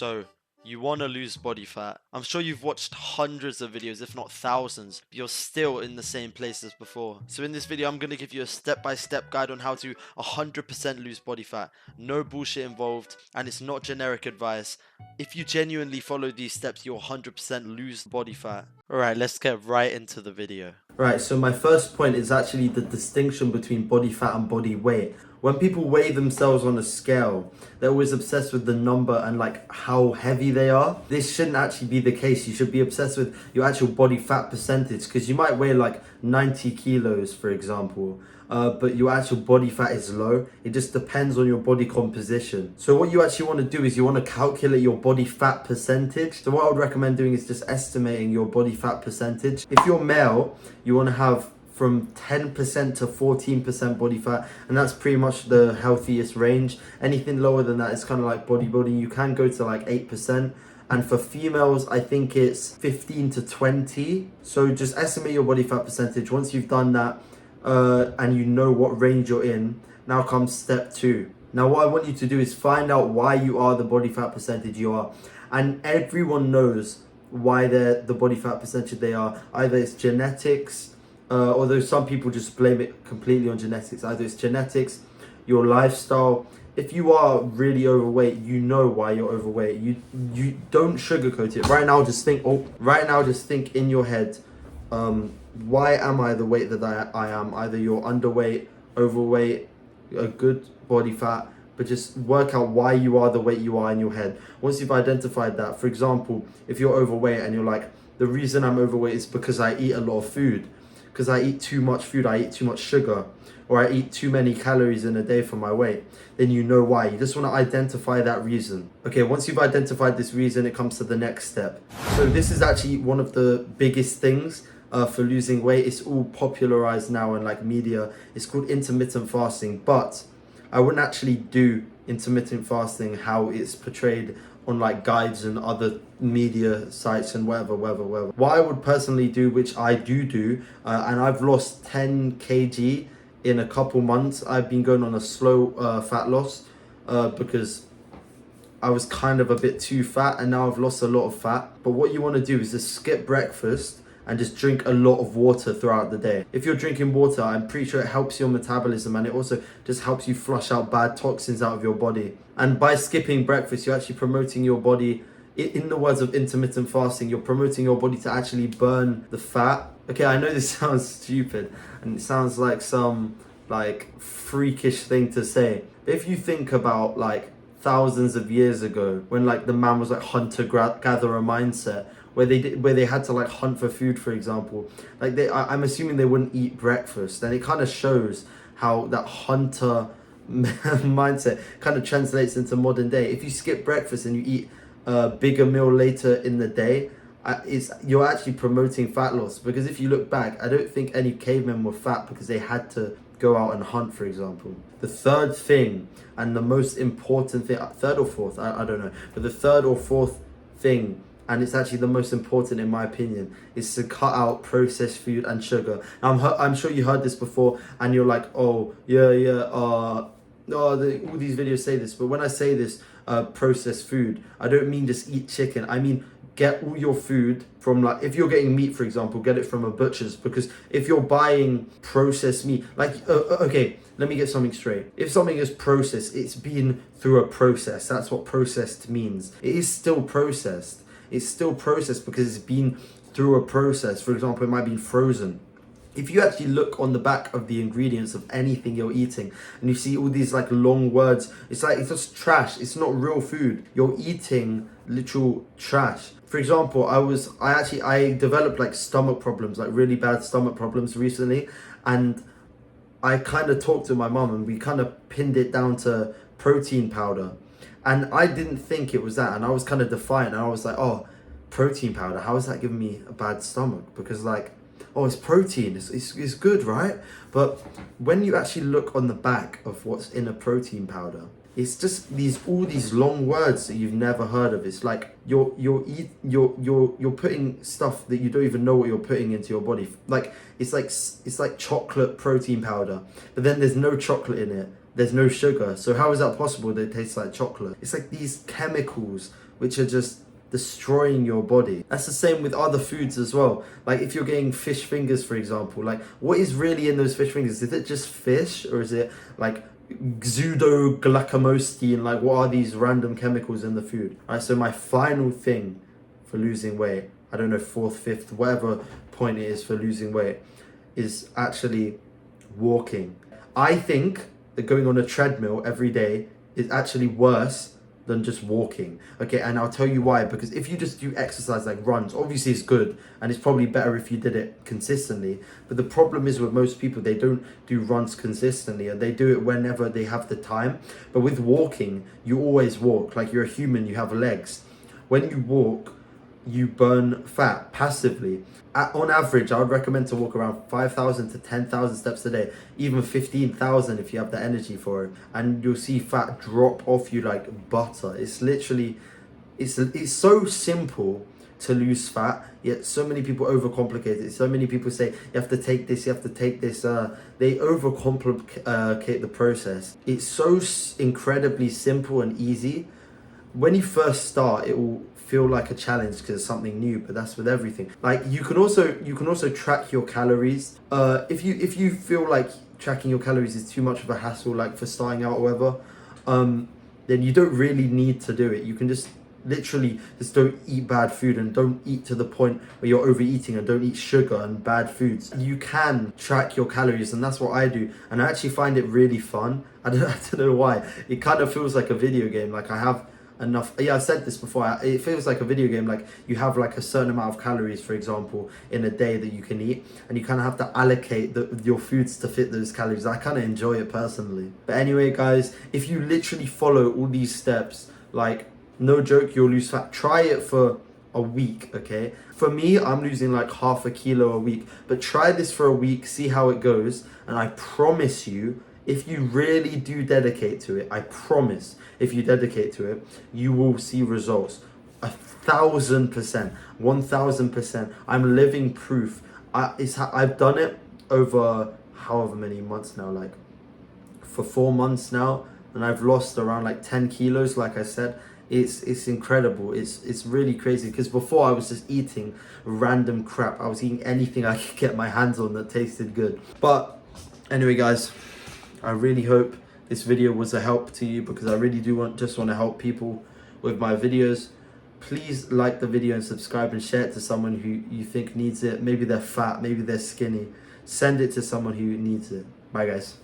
So, you want to lose body fat. I'm sure you've watched hundreds of videos, if not thousands, but you're still in the same place as before. So in this video, I'm going to give you a step-by-step guide on how to 100% lose body fat. No bullshit involved, and it's not generic advice. If you genuinely follow these steps, you'll 100% lose body fat. Alright, let's get right into the video. Right, so my first point is actually the distinction between body fat and body weight. When people weigh themselves on a scale, they're always obsessed with the number and like how heavy they are. This shouldn't actually be the case. You should be obsessed with your actual body fat percentage, because you might weigh like 90 kilos, for example, but your actual body fat is low. It just depends on your body composition. So what you actually want to do is you want to calculate your body fat percentage. So what I would recommend doing is just estimating your body fat percentage. If you're male, you want to have from 10% to 14% body fat, and that's pretty much the healthiest range. Anything lower than that is kind of like bodybuilding. You can go to like 8%. And for females, I think it's 15 to 20. So just estimate your body fat percentage. Once you've done that, and you know what range you're in, now comes step 2. Now what I want you to do is find out why you are the body fat percentage you are. And everyone knows why they're the body fat percentage they are. Either it's genetics, although some people just blame it completely on genetics. Either it's genetics, your lifestyle. If you are really overweight, you know why you're overweight. You don't sugarcoat it. Right now just think in your head, why am I the weight that I am? Either you're underweight, overweight, a good body fat, but just work out why you are the weight you are in your head. Once you've identified that, for example, if you're overweight and you're like, the reason I'm overweight is because I eat a lot of food, because I eat too much food, I eat too much sugar, or I eat too many calories in a day for my weight, then you know why. You just want to identify that reason. Okay, once you've identified this reason, it comes to the next step. So this is actually one of the biggest things for losing weight. It's all popularized now in like media. It's called intermittent fasting, but I wouldn't actually do intermittent fasting how it's portrayed on like guides and other media sites and whatever. What I would personally do, which I do, and I've lost 10 kg in a couple months. I've been going on a slow fat loss because I was kind of a bit too fat, and now I've lost a lot of fat. But what you want to do is just skip breakfast and just drink a lot of water throughout the day. If you're drinking water, I'm pretty sure it helps your metabolism, and it also just helps you flush out bad toxins out of your body. And by skipping breakfast, you're actually promoting your body, in the words of intermittent fasting, you're promoting your body to actually burn the fat. Okay, I know this sounds stupid and it sounds like some like freakish thing to say, but if you think about like thousands of years ago, when like the man was like hunter-gatherer mindset, where they had to like hunt for food, for example, like I'm assuming they wouldn't eat breakfast, and it kind of shows how that hunter mindset kind of translates into modern day. If you skip breakfast and you eat a bigger meal later in the day, you're actually promoting fat loss. Because if you look back, I don't think any cavemen were fat because they had to go out and hunt, for example. The third thing, and the most important thing, third or fourth, I don't know, but the third or fourth thing, and it's actually the most important in my opinion, is to cut out processed food and sugar. Now, I'm sure you heard this before, and you're like, oh yeah, all these videos say this, but when I say this, processed food, I don't mean just eat chicken. I mean get all your food from, like, if you're getting meat, for example, get it from a butcher's. Because if you're buying processed meat, like, okay, let me get something straight. If something is processed, it's been through a process. That's what processed means. It is still processed. It's still processed because it's been through a process. For example, it might be frozen. If you actually look on the back of the ingredients of anything you're eating, and you see all these like long words, it's like, it's just trash. It's not real food. You're eating literal trash. For example, I developed like stomach problems, like really bad stomach problems recently, and I kind of talked to my mum, and we kind of pinned it down to protein powder. And I didn't think it was that, and I was kind of defiant, and I was like, oh, protein powder, how is that giving me a bad stomach? Because like, oh, it's protein, it's good, right? But when you actually look on the back of what's in a protein powder, it's just all these long words that you've never heard of. It's like you're putting stuff that you don't even know what you're putting into your body. Like it's like chocolate protein powder, but then there's no chocolate in it. There's no sugar. So how is that possible that it tastes like chocolate? It's like these chemicals which are just destroying your body. That's the same with other foods as well. Like if you're getting fish fingers, for example, like what is really in those fish fingers? Is it just fish, or is it like pseudoglycomostine? Like what are these random chemicals in the food? Alright, so my final thing for losing weight, I don't know, fourth, fifth, whatever point it is for losing weight, is actually walking. I think that going on a treadmill every day is actually worse than just walking. Okay, and I'll tell you why. Because if you just do exercise like runs, obviously it's good, and it's probably better if you did it consistently. But the problem is with most people, they don't do runs consistently, and they do it whenever they have the time. But with walking, you always walk. Like you're a human, you have legs. When you walk, you burn fat passively. On average, I would recommend to walk around 5,000 to 10,000 steps a day, even 15,000 if you have the energy for it, and you'll see fat drop off you like butter. It's literally, it's so simple to lose fat, yet so many people overcomplicate it. So many people say you have to take this, you have to take this. They overcomplicate the process. It's so incredibly simple and easy. When you first start, it will feel like a challenge because it's something new, but that's with everything. Like you can also track your calories. If you feel like tracking your calories is too much of a hassle, like for starting out or whatever, then you don't really need to do it. You can just literally just don't eat bad food, and don't eat to the point where you're overeating, and don't eat sugar and bad foods. You can track your calories, and that's what I do, and I actually find it really fun. I don't know why. It kind of feels like a video game. Like I have enough. Yeah, I've said this before. It feels like a video game. Like you have like a certain amount of calories, for example, in a day that you can eat, and you kind of have to allocate your foods to fit those calories. I kind of enjoy it personally. But anyway, guys, if you literally follow all these steps, like no joke, you'll lose fat. Try it for a week, okay? For me, I'm losing like half a kilo a week, but try this for a week, see how it goes, and I promise you, if you really do dedicate to it, I promise, if you dedicate to it, you will see results. 1,000%, 1,000%. I'm living proof. I've done it over however many months now, like for 4 months now, and I've lost around like 10 kilos, like I said. It's incredible. It's really crazy, because before I was just eating random crap. I was eating anything I could get my hands on that tasted good. But anyway, guys, I really hope this video was a help to you, because I really do just want to help people with my videos. Please like the video and subscribe, and share it to someone who you think needs it. Maybe they're fat, maybe they're skinny. Send it to someone who needs it. Bye, guys.